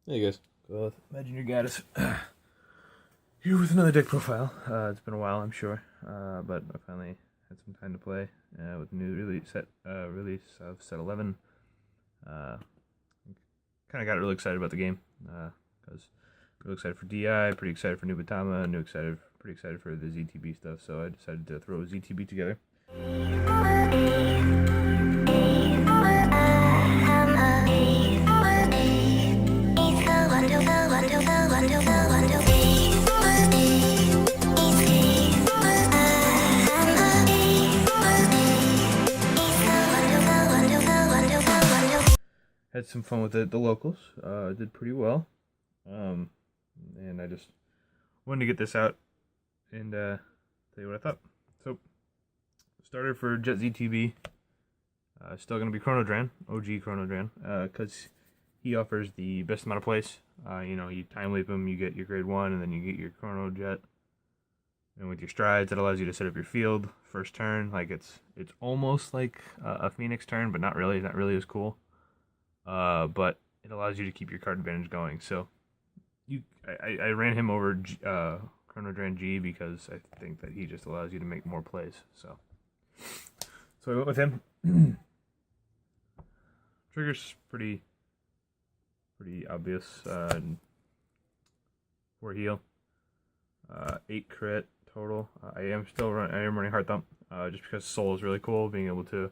Hey guys, Qoheleth, Imagine Your Goddess, here with another deck profile. It's been a while, I'm sure, but I finally had some time to play with the new release of set 11. Kind of got really excited about the game because really excited for DI, pretty excited for new Batama, pretty excited for the ZTB stuff. So I decided to throw ZTB together. Had some fun with the locals. Did pretty well. And I just wanted to get this out and tell you what I thought. So, starter for Jet ZTB. Still going to be Chronodran, OG Chronodran, because he offers the best amount of plays. You time leap him, you get your grade 1, and then you get your Chrono Jet. And with your strides, it allows you to set up your field first turn. Like it's almost like a Phoenix turn, but not really. It's not really as cool. But it allows you to keep your card advantage going. So I ran him over Chronodran G because I think that he just allows you to make more plays. So I went with him. Trigger's pretty obvious. 4 heal, 8 crit total. I am running Heart Thump just because Soul is really cool. Being able to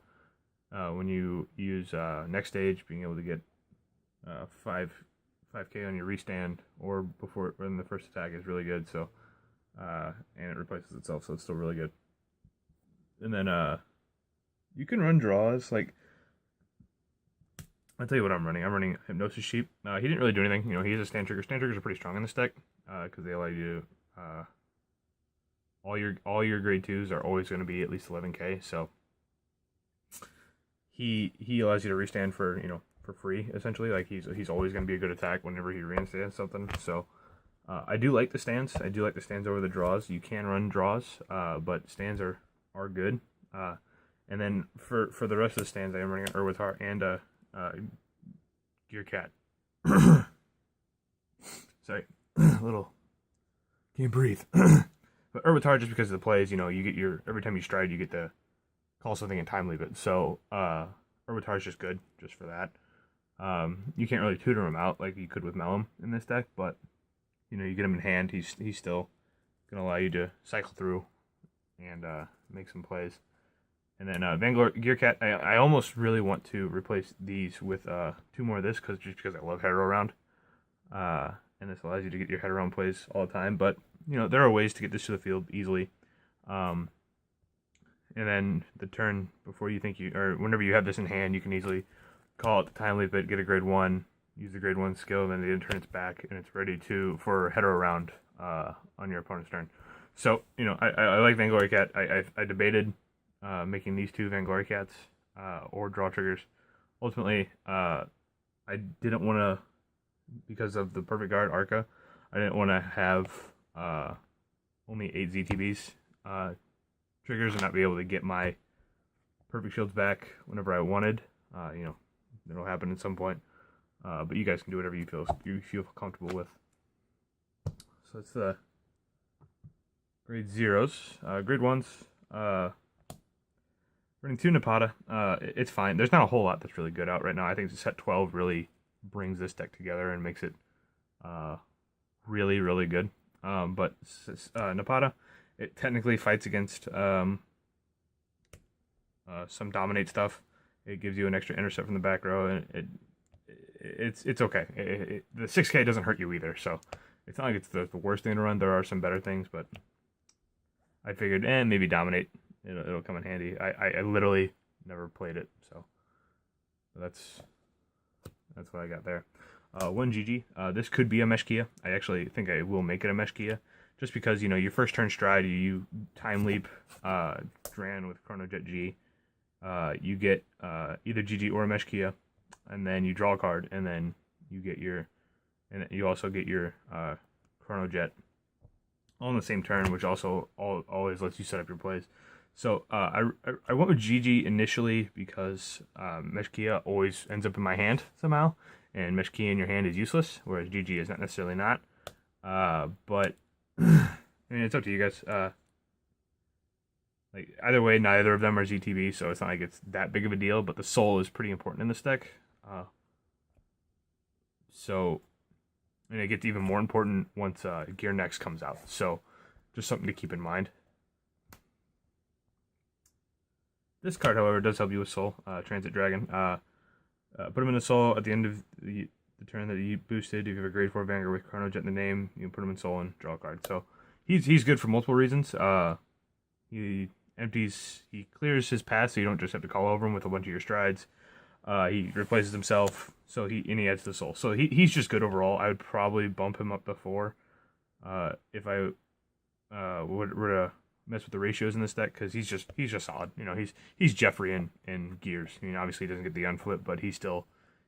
when you use next stage, being able to get 5k on your restand or before when the first attack is really good. So and it replaces itself, so it's still really good. And then you can run draws. Like, I'll tell you what I'm running. I'm running Hypnosis Sheep. He didn't really do anything. He is a stand trigger. Stand triggers are pretty strong in this deck because they allow you to all your grade 2s are always going to be at least 11k. So he allows you to restand for free essentially. Like he's always going to be a good attack whenever he restands something. So I do like the stands. I do like the stands over the draws. You can run draws, but stands are good. And then for the rest of the stands, I am running Urwatar and Gear Cat. Sorry, little can't breathe. But Urwatar, just because of the plays, you get every time you stride, you get to call something and time leave it. So Urwatar is just good, just for that. You can't really tutor him out like you could with Mellum in this deck, but you get him in hand. He's still gonna allow you to cycle through and make some plays. And then Vanguard Gear Cat, I almost really want to replace these with 2 more of this just because I love Hetero Round. And this allows you to get your Hetero Round plays all the time. But, there are ways to get this to the field easily. And then the turn before you think or whenever you have this in hand, you can easily call it the time leap it, get a grade 1, use the grade 1 skill, and then turn its back, and it's ready for Hetero Round on your opponent's turn. So, I like Vanguard Cat. I debated making these 2 Vanguard Cats or draw triggers. Ultimately, I didn't want to, because of the Perfect Guard Arca, I didn't want to have only 8 ZTBs triggers and not be able to get my Perfect Shields back whenever I wanted. It'll happen at some point, but you guys can do whatever you feel comfortable with. So it's the grade 0s, grade 1s. Running 2 Napata, it's fine. There's not a whole lot that's really good out right now. I think set 12 really brings this deck together and makes it really, really good. But Napata, it technically fights against some dominate stuff. It gives you an extra intercept from the back row, and it's okay. The 6k doesn't hurt you either, so it's not like it's the worst thing to run. There are some better things, but I figured, maybe dominate. It'll come in handy. I literally never played it, so that's what I got there. 1 GG. This could be a Meshkia. I actually think I will make it a Meshkia, just because your first turn stride, you time leap Dran with Chrono Jet G. You get either GG or a Meshkia, and then you draw a card, and then you also get your Chrono Jet all in the same turn, which also always lets you set up your plays. So I went with GG initially because Meshkia always ends up in my hand somehow, and Mesh Key in your hand is useless, whereas GG is not necessarily not. But I mean, it's up to you guys. Like either way, neither of them are ZTB, so it's not like it's that big of a deal. But the soul is pretty important in this deck. And it gets even more important once Gear Next comes out. So just something to keep in mind. This card, however, does help you with Soul, Transit Dragon. Put him in the Soul at the end of the turn that you boosted. If you have a grade 4 Vanguard with Chrono Jet in the name, you can put him in Soul and draw a card. So he's good for multiple reasons. He clears his path, so you don't just have to call over him with a bunch of your strides. He replaces himself, so he adds the Soul. So he's just good overall. I would probably bump him up to 4 if I were to mess with the ratios in this deck, because he's just solid. You know, he's Jeffrey in Gears. I mean, obviously he doesn't get the unflip, but he's still,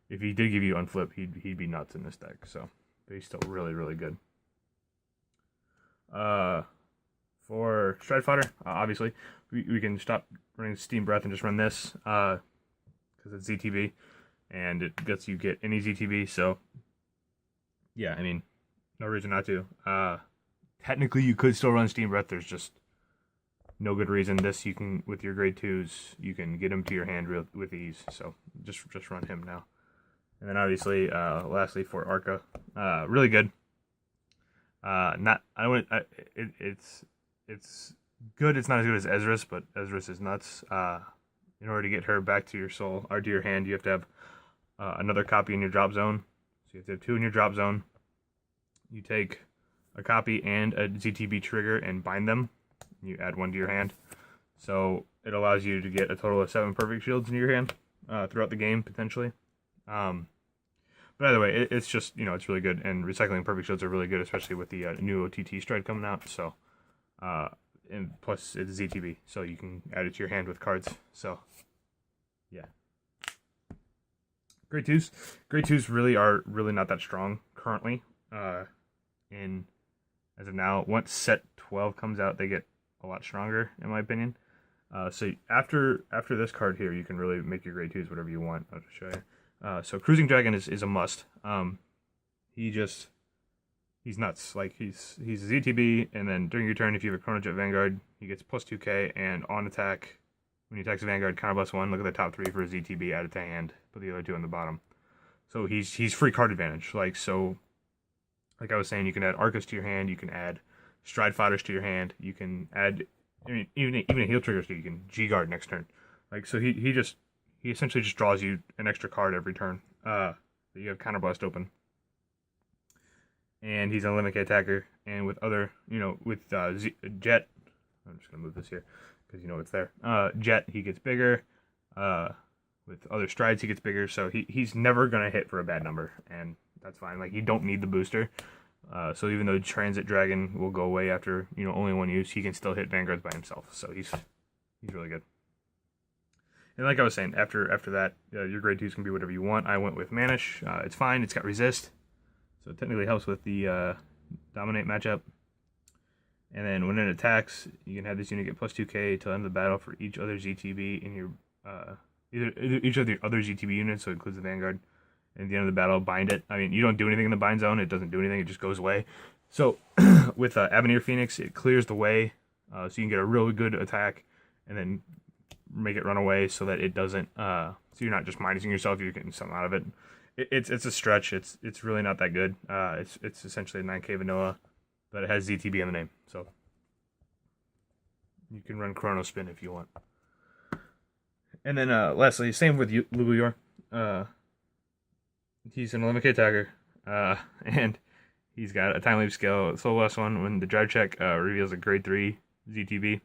if he did give you unflip, he'd be nuts in this deck. So, but he's still really, really good. For Stride Fighter, obviously we can stop running Steam Breath and just run this because it's ZTB and it lets you get any ZTB. So yeah, I mean, no reason not to. Technically, you could still run Steam Breath. There's just no good reason. This, you can, with your grade 2s, you can get him to your hand with ease. So just run him now. And then obviously, lastly for Arca, really good. It's good. It's not as good as Ezra's, but Ezra's is nuts. In order to get her back to your soul or to your hand, you have to have another copy in your drop zone. So you have to have 2 in your drop zone. You take a copy and a ZTB trigger and bind them. You add 1 to your hand. So it allows you to get a total of 7 perfect shields in your hand throughout the game, potentially. But either way, it's just, you know, it's really good. And recycling perfect shields are really good, especially with the new OTT stride coming out. So, and plus it's ZTB, so you can add it to your hand with cards. So, yeah. Grade 2s. Grade 2s really are not that strong currently. As of now, once set 12 comes out, they get a lot stronger, in my opinion. So after this card here, you can really make your grade 2s whatever you want. I'll just show you. So Cruising Dragon is a must. He's nuts. Like he's a ZTB, and then during your turn, if you have a Chrono Jet Vanguard, he gets plus 2k, and on attack, when he attacks a Vanguard, counter plus 1. Look at the top 3 for a ZTB, add it to hand. Put the other 2 on the bottom. So he's free card advantage. Like I was saying, you can add Arcus to your hand. You can add Stride Fighters to your hand. You can add, I mean, even a heal triggers. You can G guard next turn. Like, so he essentially just draws you an extra card every turn. That you have Counterblast open. And he's an 11k attacker. And with other, with Jet, I'm just gonna move this here because it's there. Jet, he gets bigger. With other strides, he gets bigger. So he's never gonna hit for a bad number, and that's fine. Like, you don't need the booster. So even though Transit Dragon will go away after only 1 use, he can still hit Vanguards by himself. So he's really good. And like I was saying, after that, your grade 2s can be whatever you want. I went with Manish. It's fine. It's got resist, so it technically helps with the dominate matchup. And then when it attacks, you can have this unit get plus 2k till the end of the battle for each other ZTB in your each of the other ZTB units, so it includes the Vanguard. And at the end of the battle, bind it. I mean, you don't do anything in the bind zone. It doesn't do anything. It just goes away. So with Avenir Phoenix, it clears the way, so you can get a really good attack, and then make it run away so that it doesn't. So you're not just minusing yourself. You're getting something out of it. It's a stretch. It's really not that good. It's essentially a 9k vanilla, but it has ZTB in the name. So you can run Chrono Spin if you want. And then lastly, same with Luguyor. He's an 11k attacker, and he's got a time leap skill. So last one, when the drive check reveals a grade 3 ZTB,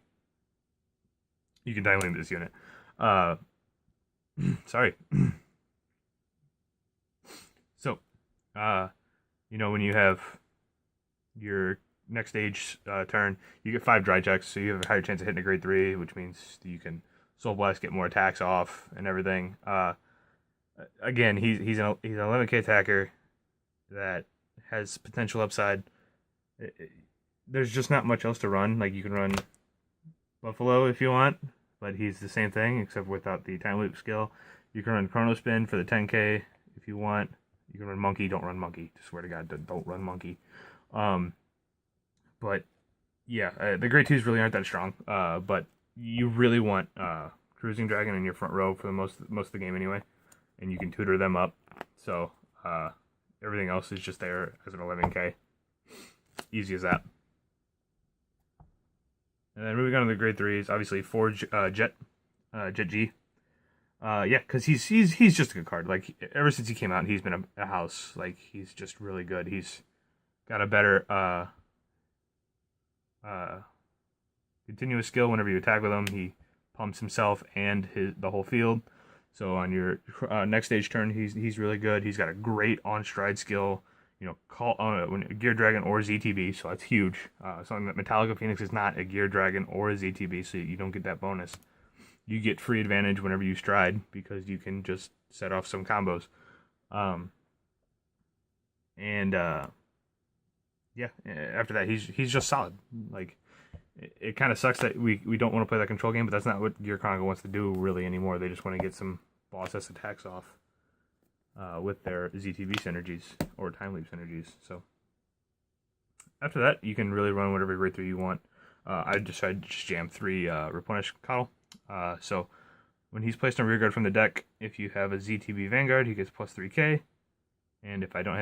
you can time leap this unit. Sorry. So, when you have your next stage turn, you get 5 dry checks, so you have a higher chance of hitting a grade 3, which means that you can Soul Blast, get more attacks off, and everything. Again, he's an 11k attacker that has potential upside. There's just not much else to run. Like, you can run Buffalo if you want, but he's the same thing except without the time loop skill. You can run Chrono Spin for the 10k if you want. You can run Monkey, don't run Monkey. Swear to God, don't run Monkey. But yeah, the grade 2s really aren't that strong. But you really want Cruising Dragon in your front row for the most of the game anyway, and you can tutor them up. So everything else is just there as an 11K. Easy as that. And then moving on to the grade 3s, obviously Forge Jet G. Yeah, because he's just a good card. Like, ever since he came out, he's been a house. Like, he's just really good. He's got a better continuous skill whenever you attack with him. He pumps himself and the whole field. So on your next stage turn, he's really good. He's got a great on stride skill. You know, call when Gear Dragon or ZTB, so that's huge. Something that Metallica Phoenix is not a Gear Dragon or a ZTB, so you don't get that bonus. You get free advantage whenever you stride because you can just set off some combos. Yeah, after that, he's just solid. Like, it kind of sucks that we don't want to play that control game, but that's not what Gear Chronicle wants to do really anymore. They just want to get some boss S attacks off with their ZTV synergies or Time Leap synergies. So after that, you can really run whatever grade 3 you want. I decided to just jam 3 Replenish Coddle. So when he's placed on rear guard from the deck, if you have a ZTB Vanguard, he gets plus 3k. And if you don't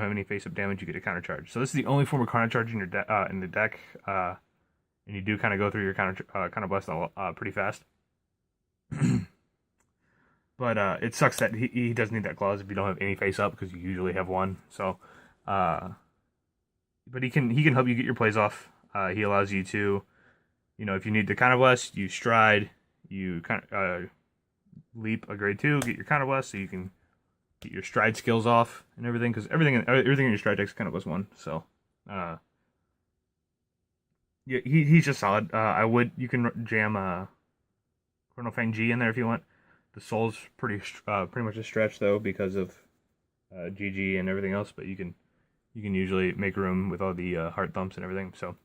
have any face-up damage, you get a counter charge. So this is the only form of counter charge in your in the deck. And you do kind of go through your counter blast pretty fast. But it sucks that he does need that clause if you don't have any face-up, because you usually have one. So, but he can help you get your plays off. He allows you to, you know, if you need the counter blast, you stride, you leap a grade 2, get your counter blast, so you can get your stride skills off and everything, because everything in your stride deck is kind of plus 1. So, yeah, he's just solid. You can jam Chrono Fang G in there if you want. The soul's pretty much a stretch though because of GG and everything else, but you can usually make room with all the heart thumps and everything. So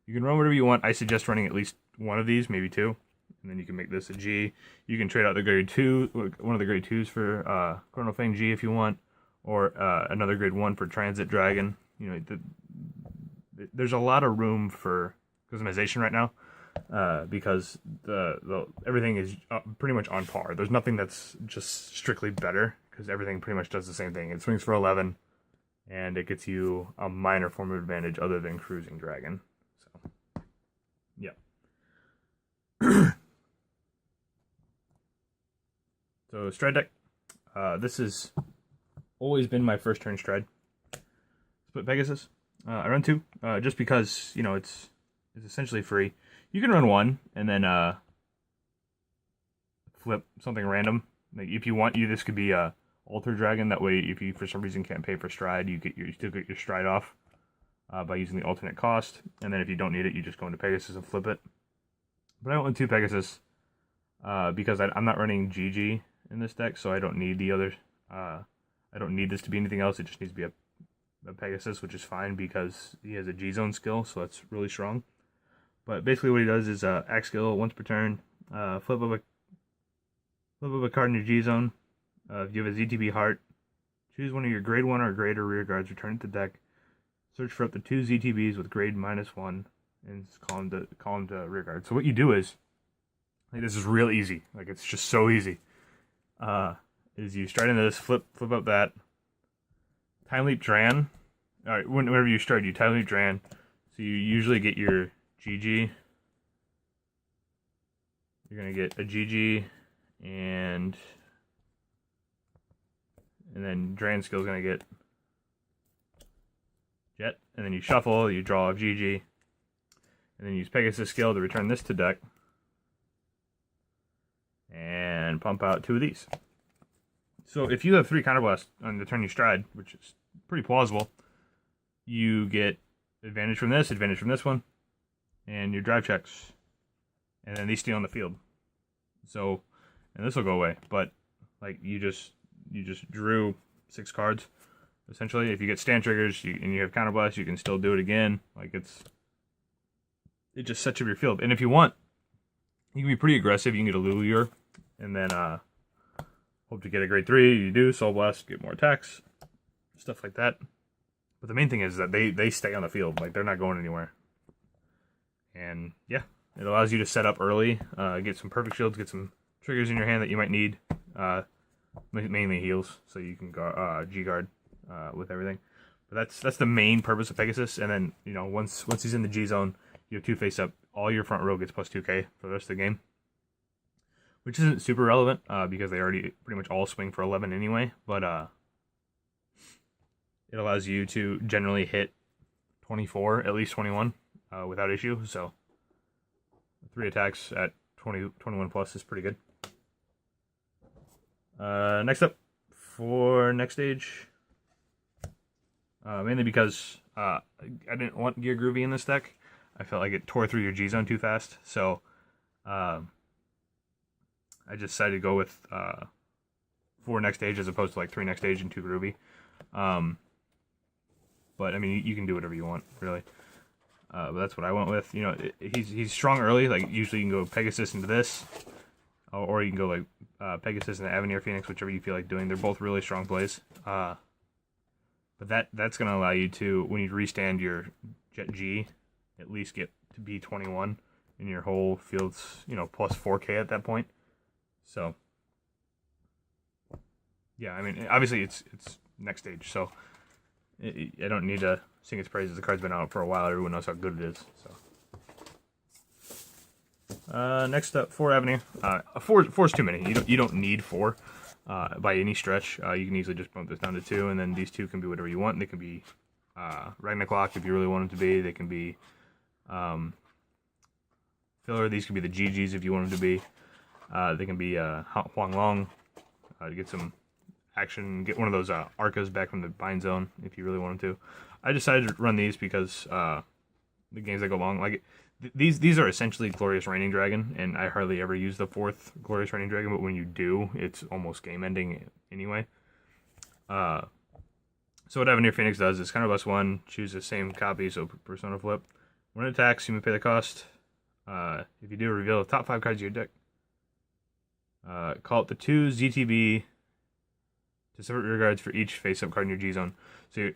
you can run whatever you want. I suggest running at least one of these, maybe 2, and then you can make this a G. You can trade out the grade 2, one of the grade 2s for Chrono Fang G if you want, or another grade 1 for Transit Dragon. You know, there's a lot of room for customization right now. Because the everything is pretty much on par. There's nothing that's just strictly better, because everything pretty much does the same thing. It swings for 11, and it gets you a minor form of advantage other than Cruising Dragon. So, yeah. So stride deck. This has always been my first turn stride. Split Pegasus. I run 2, just because, you know, it's essentially free. You can run 1 and then flip something random. Like, if you want, this could be a Alter Dragon. That way, if you for some reason can't pay for stride, you still get your stride off by using the alternate cost. And then if you don't need it, you just go into Pegasus and flip it. But I went with 2 Pegasus because I'm not running GG in this deck, so I don't need the other. I don't need this to be anything else. It just needs to be a Pegasus, which is fine because he has a G zone skill, so that's really strong. But basically what he does is act skill once per turn, flip up a card in your G zone. If you have a ZTB heart, choose one of your grade 1 or greater rear guards, return it to deck. Search for up to 2 ZTBs with grade -1 and call them to rear guard. So what you do is, like, this is real easy. Like, it's just so easy. Is you stride into this, flip up that. Time Leap Dran. Alright, whenever you stride, you Time Leap Dran. So you usually get your GG. You're gonna get a GG, and then Dran skill's gonna get Jet, and then you shuffle, you draw a GG, and then use Pegasus skill to return this to deck, and pump out 2 of these. So if you have 3 counterblasts on the turn you stride, which is pretty plausible, you get advantage from this one, and your drive checks, and then these stay on the field. So, and this will go away. But like, you just drew 6 cards essentially. If you get stand triggers and you have counterblast, you can still do it again. Like, it just sets up your field. And if you want, you can be pretty aggressive. You can get a Lulure, and then hope to get a grade 3. You do Soul Blast, get more attacks. stuff like that. But the main thing is that they stay on the field, like they're not going anywhere. And yeah, it allows you to set up early, get some perfect shields, get some triggers in your hand that you might need, mainly heals, so you can go G-guard with everything. But that's the main purpose of Pegasus. And then, you know, once he's in the G zone, you have 2 face up. All your front row gets plus 2k for the rest of the game, which isn't super relevant because they already pretty much all swing for 11 anyway. But it allows you to generally hit 24, at least 21, without issue. So 3 attacks at 21 plus is pretty good. Next up for next stage, mainly because I didn't want Gear Groovy in this deck. I felt like it tore through your G zone too fast, so I just decided to go with 4 next stage as opposed to like 3 next stage and 2 Groovy. But I mean, you can do whatever you want, really. But that's what I went with. You know, he's strong early. Like usually, you can go Pegasus into this, or you can go like Pegasus into Avenir Phoenix, whichever you feel like doing. They're both really strong plays. But that's gonna allow you to, when you restand your Jet G, at least get to B21, and your whole field's, you know, plus 4k at that point. So yeah, I mean, obviously it's next stage, so I don't need to sing its praises. The card's been out for a while. Everyone knows how good it is. So, next up, 4 Avenue. 4 is too many. You don't need 4 by any stretch. You can easily just bump this down to 2, and then these 2 can be whatever you want. They can be Ragnarok if you really want them to be. They can be filler. These can be the GGs if you want them to be. They can be Huang Long to get some action, get one of those Arcas back from the bind zone if you really wanted to. I decided to run these because the games that go long, like these are essentially Glorious Reigning Dragon, and I hardly ever use the 4th Glorious Reigning Dragon, but when you do, it's almost game ending anyway. So what Avenir Phoenix does is kind of +1, choose the same copy, so Persona Flip. When it attacks, you may pay the cost. If you do, reveal the top 5 cards of your deck. Call it the 2 ZTB to separate rear guards for each face-up card in your G zone. So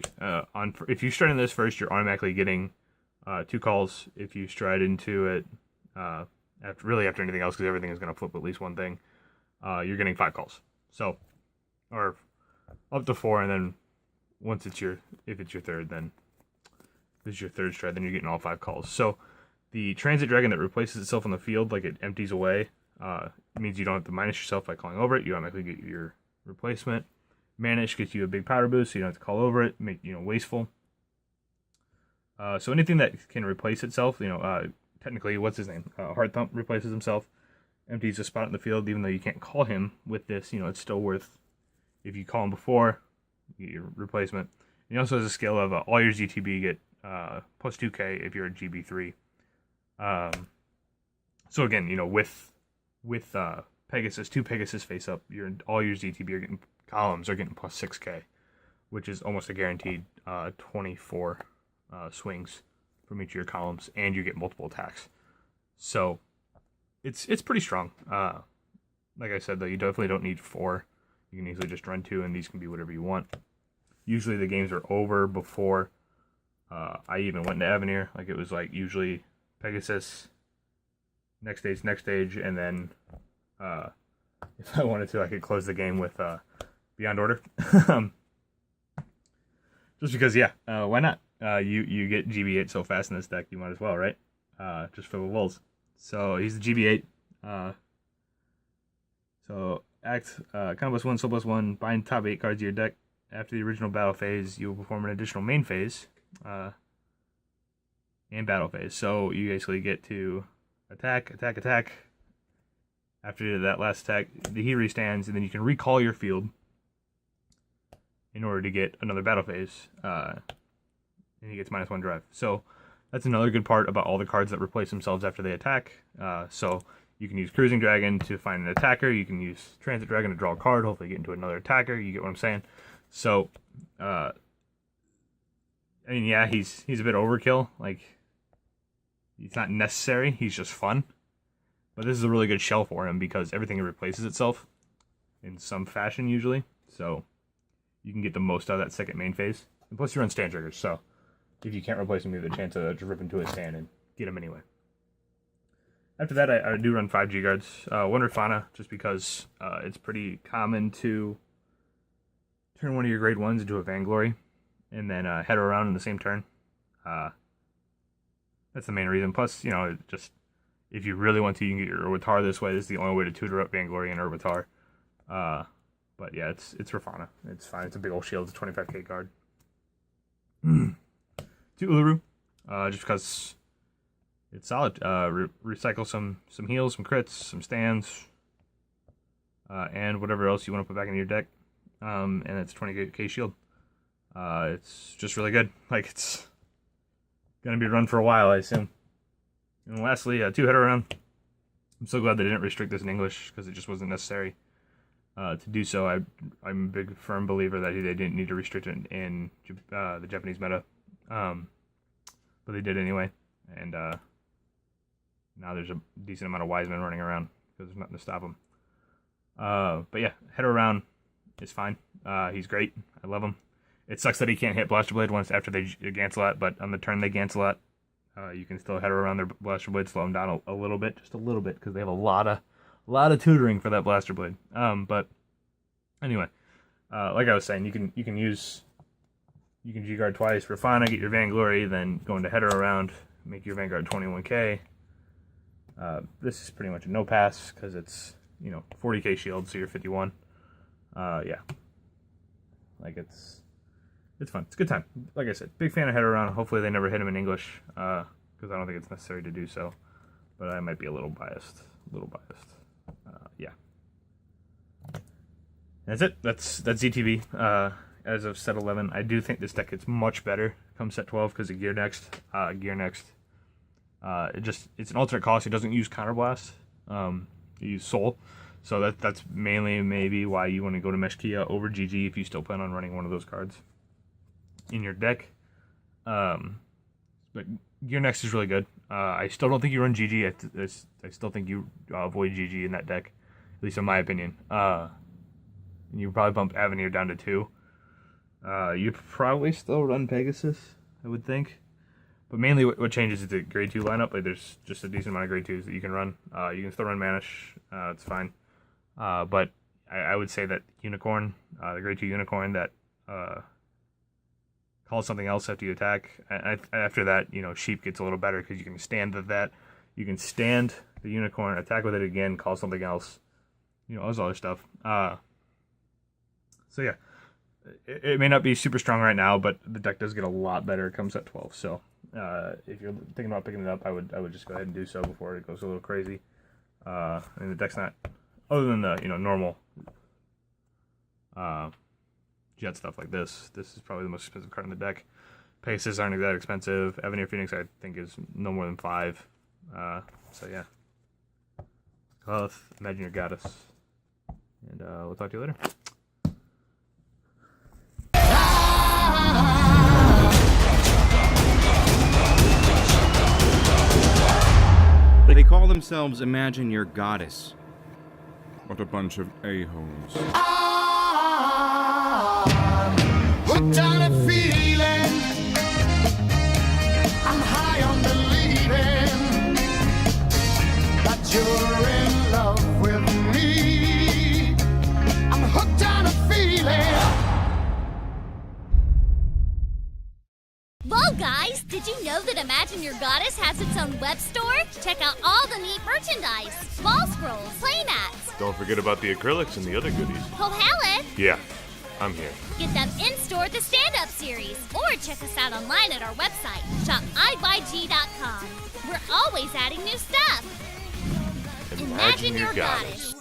if you stride in this first, you're automatically getting 2 calls. If you stride into it after anything else, because everything is going to flip at least one thing, you're getting 5 calls. So, or up to 4, and then once if it's your third, then if it's your third stride, then you're getting all 5 calls. So the Transit Dragon that replaces itself on the field, like it empties away, means you don't have to minus yourself by calling over it. You automatically get your replacement. Manish gets you a big power boost, so you don't have to call over it, make wasteful. So anything that can replace itself, technically, what's his name? Heart Thump replaces himself, empties a spot in the field, even though you can't call him with this, it's still worth, if you call him before, you get your replacement. He also has a skill of all your ZTB get plus 2k if you're a GB3. So again, with Pegasus, 2 Pegasus face up, all your ZTB columns are getting plus 6k, which is almost a guaranteed 24 swings from each of your columns, and you get multiple attacks. So it's pretty strong. Like I said, though, you definitely don't need 4. You can easily just run 2, and these can be whatever you want. Usually the games are over before I even went into Avenir. Like it was like usually Pegasus, next stage, and then if I wanted to, I could close the game with Beyond Order. Just because, why not? You get GB8 so fast in this deck, you might as well, right? Just for the lulz. So he's the GB8. So act combo +1, soul +1, bind top 8 cards of your deck. After the original battle phase, you will perform an additional main phase and battle phase. So you basically get to attack. After that last attack, he restands, and then you can recall your field in order to get another battle phase, and he gets -1 drive. So that's another good part about all the cards that replace themselves after they attack. So you can use Cruising Dragon to find an attacker. You can use Transit Dragon to draw a card, hopefully get into another attacker. You get what I'm saying? So, I mean, yeah, he's a bit overkill. Like, he's not necessary. He's just fun. But this is a really good shell for him because everything replaces itself in some fashion usually. So you can get the most out of that second main phase. And plus, you run stand triggers, so if you can't replace them, you have the chance to just rip into a stand and get them anyway. After that, I do run 5 G-Guards. One Rafana, just because it's pretty common to turn one of your grade 1s into a Vainglory, and then head around in the same turn. That's the main reason. Plus, you know, just if you really want to, you can get your Urwatar this way. This is the only way to tutor up Vainglory and Urwatar. But yeah, it's Rafana. It's fine. It's a big old shield. It's a 25k card. 2 Uluru, just because it's solid. Recycle some heals, some crits, some stands, and whatever else you want to put back into your deck. And it's 20k shield. It's just really good. Like, it's gonna be run for a while, I assume. And lastly, 2 head around. I'm so glad they didn't restrict this in English, because it just wasn't necessary to do so. I'm a big firm believer that they didn't need to restrict it in the Japanese meta, but they did anyway. And now there's a decent amount of wise men running around because there's nothing to stop them. But yeah, head around is fine. He's great. I love him. It sucks that he can't hit Blaster Blade once after they Gancelot, but on the turn they Gancelot, you can still head around their Blaster Blade, slow them down a little bit, just a little bit, because they have a lot of tutoring for that Blaster Blade. But anyway, like I was saying, you can G-Guard twice, Rafana, get your Vainglory, then go into header around, make your Vanguard 21k. This is pretty much a no pass, because it's, you know, 40k shield, so you're 51. Yeah. Like, it's fun. It's a good time. Like I said, big fan of header around. Hopefully they never hit him in English, because I don't think it's necessary to do so. But I might be a little biased. Yeah. That's it. That's ZTV. As of set 11, I do think this deck gets much better come set 12 because of Gear Next. It's an alternate cost. It doesn't use Counterblast. You use Soul. So that's mainly maybe why you want to go to Meshkia over GG if you still plan on running one of those cards in your deck. But Gear Next is really good. I still don't think you run GG. I still think you avoid GG in that deck, at least in my opinion. And you probably bump Avenir down to 2. You'd probably still run Pegasus, I would think. But mainly what changes is the grade 2 lineup. Like, there's just a decent amount of grade 2s that you can run. You can still run Manish. It's fine. But I would say that Unicorn, the grade 2 Unicorn that calls something else after you attack. After that, you know, Sheep gets a little better because you can stand that. You can stand the Unicorn, attack with it again, call something else. You know, all this other stuff. So yeah, it may not be super strong right now, but the deck does get a lot better. It comes at 12. So if you're thinking about picking it up, I would just go ahead and do so before it goes a little crazy. I mean, the deck's not, other than the, you know, normal jet stuff like this is probably the most expensive card in the deck. Paces aren't that expensive. Avenir Phoenix, I think, is no more than 5. So yeah. Qoheleth, Imagine Your Goddess. And we'll talk to you later. They call themselves Imagine Your Goddess. What a bunch of a-holes. Hooked on a feeling, I'm high on believing that you're in love with me. I'm hooked on a feeling. Whoa, guys! Did you know that Imagine Your Goddess has its own web store? Check out all the neat merchandise, ball scrolls, playmats. Don't forget about the acrylics and the other goodies. Qoheleth! Yeah, I'm here. Get them in-store at the Stand-Up Series, or check us out online at our website, shop IYG.com. We're always adding new stuff. Imagine your goddess.